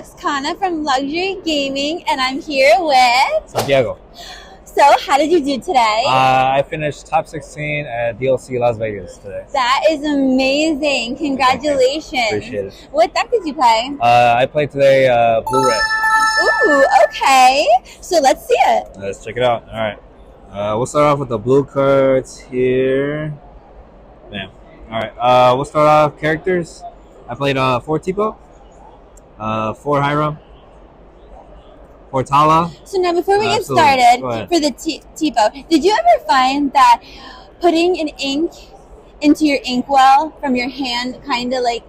Luxcana from Luxury Gaming, and I'm here with Santiago. So, how did you do today? I finished top 16 at DLC Las Vegas today. That is amazing. Congratulations. Appreciate it. What deck did you play? I played today blue-red. Ooh, okay. So, let's see it. Let's check it out. All right. We'll start off with the blue cards here. Bam. All right. We'll start off characters. I played 4 Tipo, 4 Hiram, 4 Tala. So now, before we get started, for the Tipo, did you ever find that putting an ink into your inkwell from your hand kind of like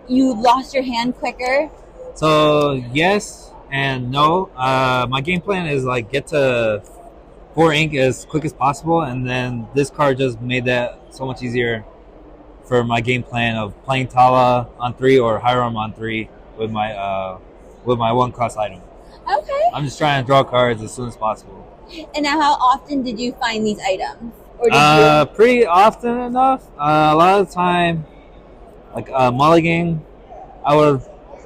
you lost your hand quicker? So yes and no. My game plan is like get to 4 ink as quick as possible, and then this card just made that so much easier for my game plan of playing Tala on 3 or Hiram on 3 with my 1 cost item. Okay. I'm just trying to draw cards as soon as possible. And now, how often did you find these items? Or did pretty often enough. A lot of the time, like mulligan, I would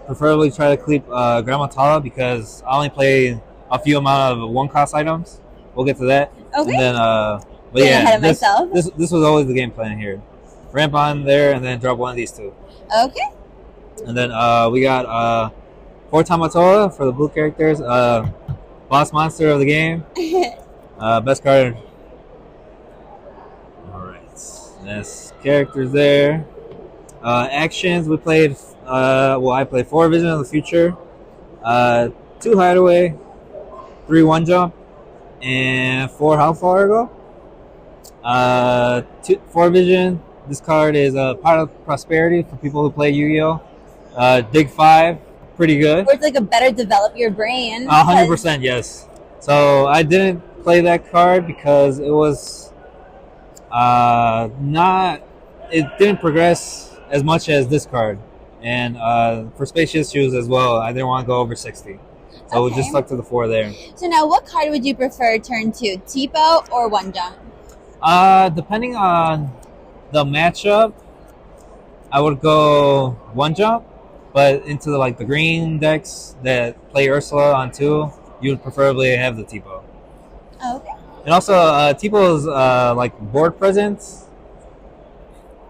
preferably try to keep Grandma Tala because I only play a few amount of 1 cost items. We'll get to that. Okay. And then, but getting yeah, ahead of myself. This was always the game plan here. Ramp on there and then drop one of these 2. Okay. And then we got 4 Tamatoa for the blue characters. Boss monster of the game. Best card. Alright. That's characters there. Actions, we played, I played 4 Vision of the Future, 2 Hideaway, 3 1 Jump, and 4 How Far Ago. 4 Vision. This card is a part of prosperity for people who play Yu-Gi-Oh! Dig 5, pretty good. Or it's like a better develop your brain. 100%, yes. So I didn't play that card because it was it didn't progress as much as this card. And for spacious shoes as well, I didn't want to go over 60. So we just stuck to the 4 there. So now, what card would you prefer turn to, Tipo or 1 Jump? Depending on the matchup, I would go 1 Jump, but into the green decks that play Ursula on 2, you would preferably have the Tipo. Okay. And also, Tipo's board presence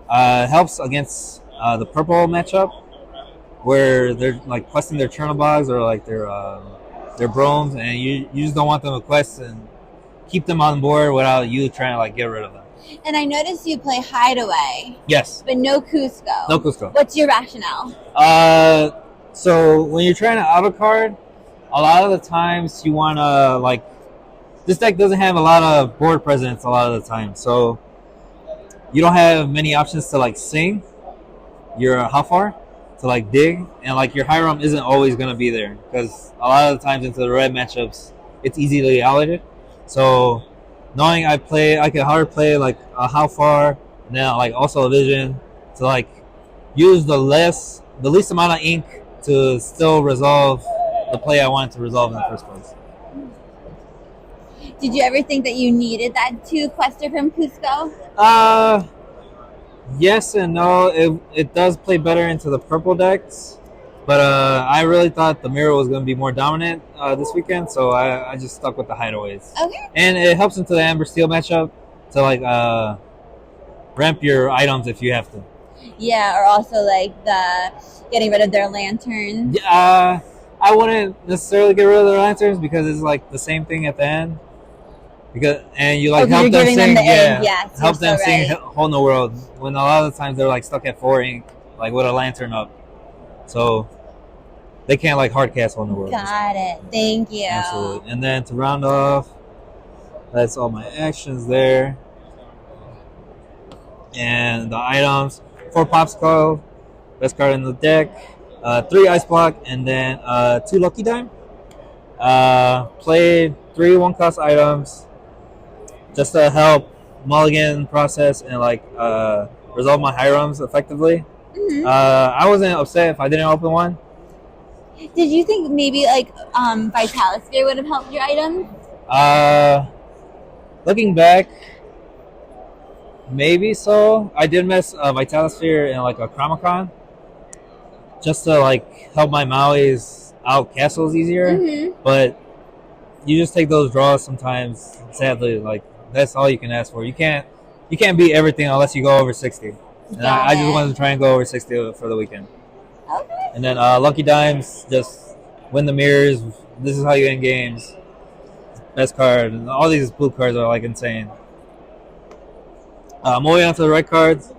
helps against the purple matchup, where they're questing their Chernobyls or their Bromes, and you just don't want them to quest and keep them on board without you trying to get rid of them. And I noticed you play Hideaway. Yes. But no Cusco. No Cusco. What's your rationale? So when you're trying to auto card, a lot of the times you want to this deck doesn't have a lot of board presence a lot of the time, so you don't have many options to sing your how far to dig, and your Hiram isn't always going to be there because a lot of the times into the red matchups it's easily allocated. So knowing I can hard play a how far, and then also a vision to use the least amount of ink to still resolve the play I wanted to resolve in the first place. Did you ever think that you needed that 2 quester from Cusco? Yes and no. It does play better into the purple decks, but I really thought the mirror was going to be more dominant this weekend, so I just stuck with the Hideaways. Okay. And it helps into the Amber Steel matchup to ramp your items if you have to. Yeah, or also the getting rid of their lanterns. Yeah, I wouldn't necessarily get rid of their lanterns because it's the same thing at the end. And you help them sing, help them sing Whole New World when a lot of the times they're stuck at 4 ink, with a lantern up, so they can't hard cast Whole New World. Got it. Thank you. Absolutely. And then to round off, that's all my actions there, and the items: 4 Popsicle, best card in the deck, 3 Ice Block, and then 2 Lucky Dime. Played 3 1 cost items just to help mulligan process and resolve my Hirams effectively. Mm-hmm. I wasn't upset if I didn't open one. Did you think maybe Vitalisphere would have helped your items? Looking back, maybe so. I did mess Vitalisphere in a Chromacon, just to like help my Maui's out castles easier. Mm-hmm. But you just take those draws sometimes. Sadly, like that's all you can ask for. You can't beat everything unless you go over 60. And I just wanted to try and go over 60 for the weekend. Okay. And then Lucky Dimes, just win the mirrors. This is how you end games. Best card. And all these blue cards are like insane. Moving on to the red cards.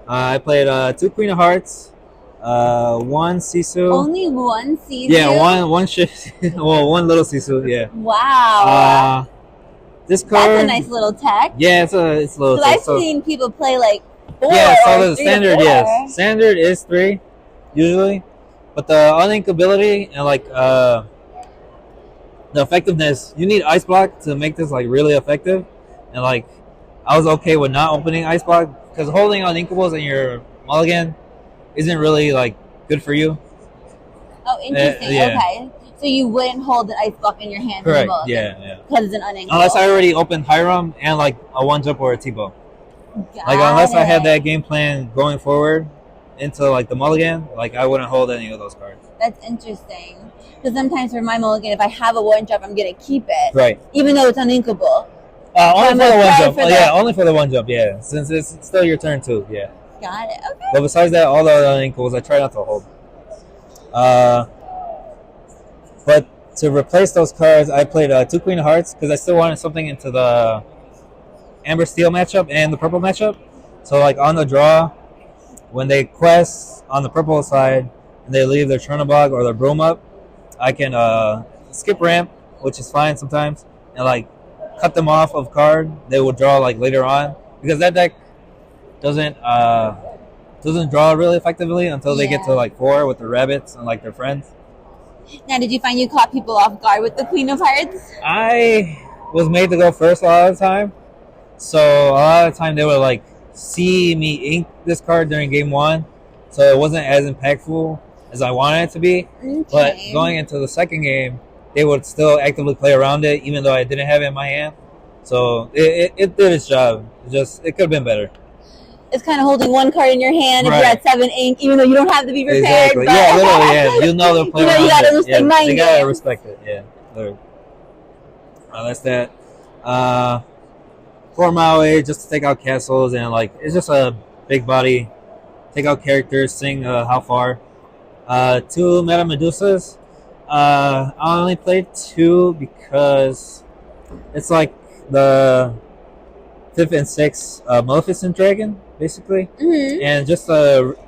I played 2 Queen of Hearts, 1 Sisu. Only 1 Sisu? Yeah, one shift. Well, 1 little Sisu, yeah. Wow. This card. That's a nice little tech. Yeah, it's a little tech. I've seen people play like 4 yeah, so or the 3 standard, to 4. yes. Standard is 3, usually. But the uninkability and like the effectiveness, you need Ice Block to make this like really effective. And like I was okay with not opening Ice Block because holding uninkables in your mulligan isn't really like good for you. Oh, interesting. Yeah. Okay. So you wouldn't hold an Ice Block in your hand. Correct. Yeah. Because it's an uninkable. Unless I already opened Hiram and like a 1-jump or a T-bow. Like unless I had that game plan going forward into like the mulligan, like I wouldn't hold any of those cards. That's interesting. Because sometimes for my mulligan, if I have a 1-jump, I'm gonna keep it. Right. Even though it's uninkable. Only for the 1-jump. Yeah, only for the 1-jump. Yeah, since it's still your turn too. Yeah. Got it. Okay. But besides that, all the other uninkables, I try not to hold. But to replace those cards, I played 2 Queen of Hearts because I still wanted something into the Amber Steel matchup and the purple matchup. So like on the draw, when they quest on the purple side and they leave their Chernobog or their Broom up, I can skip ramp, which is fine sometimes, and like cut them off of card. They will draw like later on because that deck doesn't draw really effectively until they get to like 4 with the rabbits and like their friends. Now, did you find you caught people off guard with the Queen of Hearts? I was made to go first a lot of the time. So a lot of the time they would like see me ink this card during game 1. So it wasn't as impactful as I wanted it to be. Okay. But going into the second game, they would still actively play around it even though I didn't have it in my hand. So it did its job. It could have been better. It's kind of holding 1 card in your hand if Right. you're at 7 ink, even though you don't have to be prepared. Exactly. But Yeah, literally, yeah. You know they're playing. you gotta respect yeah, mind they gotta games. respect it. Yeah, literally. That's that. For Maui, just to take out castles and like it's just a big body. Take out characters, sing how far. 2 Meta Medusas. I only played 2 because it's like the 5th and 6th Maleficent Dragon, basically. Mm-hmm. And just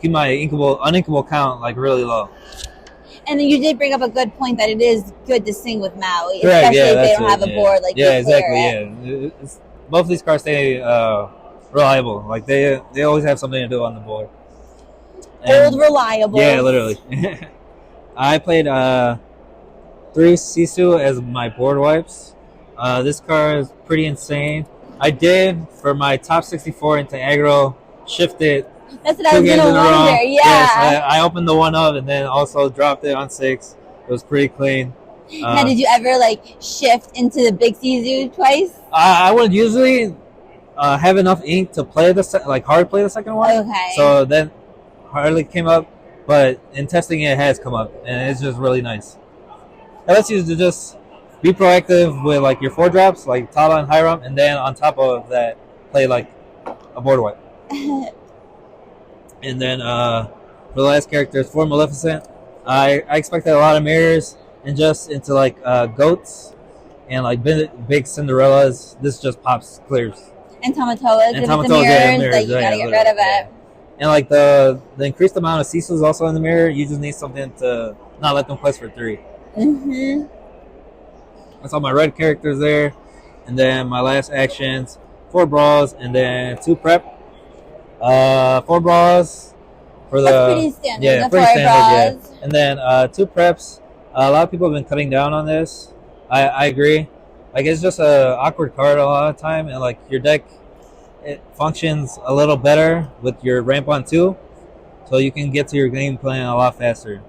keep my uninkable count like really low. And you did bring up a good point that it is good to sing with Maui, Correct, especially if they don't have a board like yeah, you exactly. clear it. Yeah, both of these cards stay reliable. Like they always have something to do on the board. Old reliable. Yeah, literally. I played 3 Sisu as my board wipes. This card is pretty insane. I did for my top 64 into aggro shift it. That's what I was gonna wonder. Yeah. Yes, I opened the 1 up and then also dropped it on 6. It was pretty clean. Now, did you ever like shift into the big Sisu twice? I would usually have enough ink to play hard play the second one. Okay. So then hardly came up, but in testing it has come up, and it's just really nice. It lets you to just be proactive with like your 4 drops, like Tala and Hiram, and then on top of that, play like a board wipe. And then for the last characters, for Maleficent, I expected a lot of mirrors and just into like goats and like big Cinderellas. This just pops clears. And Tamatoas. If it's the mirrors, like you gotta get rid of it. And like the increased amount of Sisus also in the mirror, you just need something to not let them quest for 3. Mm-hmm. That's all my red characters there. And then my last actions, 4 brawls and then 2 prep. 4 brawls for the... That's pretty standard. Yeah, pretty standard, yeah. And then 2 preps. A lot of people have been cutting down on this. I agree. Like, it's just a awkward card a lot of the time. And, like, your deck, it functions a little better with your ramp on 2. So you can get to your game plan a lot faster.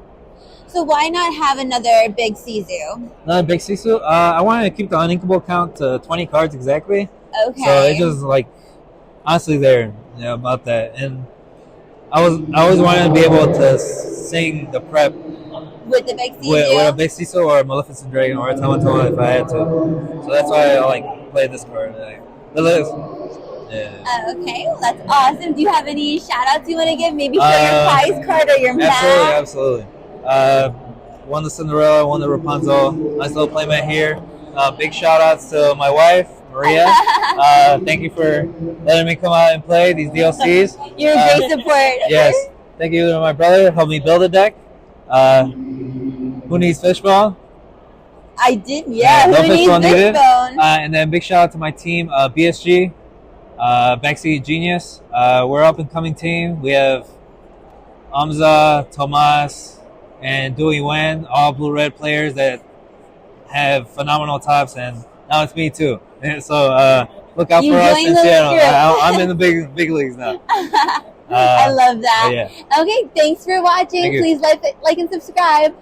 So why not have another big Sisu? Another big Sisu? I wanted to keep the uninkable count to 20 cards exactly. Okay. So it's just like, honestly there, about that. And I always wanted to be able to sing the prep with the big with a big Cecil or a Maleficent Dragon or a Tamatoma if I had to. So that's why I like played this card. Yeah. Okay, well, that's awesome. Do you have any shout outs you want to give? Maybe show your prize card or your map? Absolutely. Won the Cinderella, won the Rapunzel. Nice little playmat here. Big shout outs to my wife, Maria. Thank you for letting me come out and play these DLCs. You're a great support. Yes. Thank you to my brother, helped me build a deck. Who needs fishbone? I did, yeah. No Who needs fishbone? And then big shout out to my team, BSG, Backseat Genius. We're up and coming team. We have Amza, Tomas, and Dewey Wen, all blue-red players that have phenomenal tops, and now it's me too. And so look out for us in Seattle. I'm in the big leagues now. I love that. Yeah. Okay, thanks for watching. Please like and subscribe.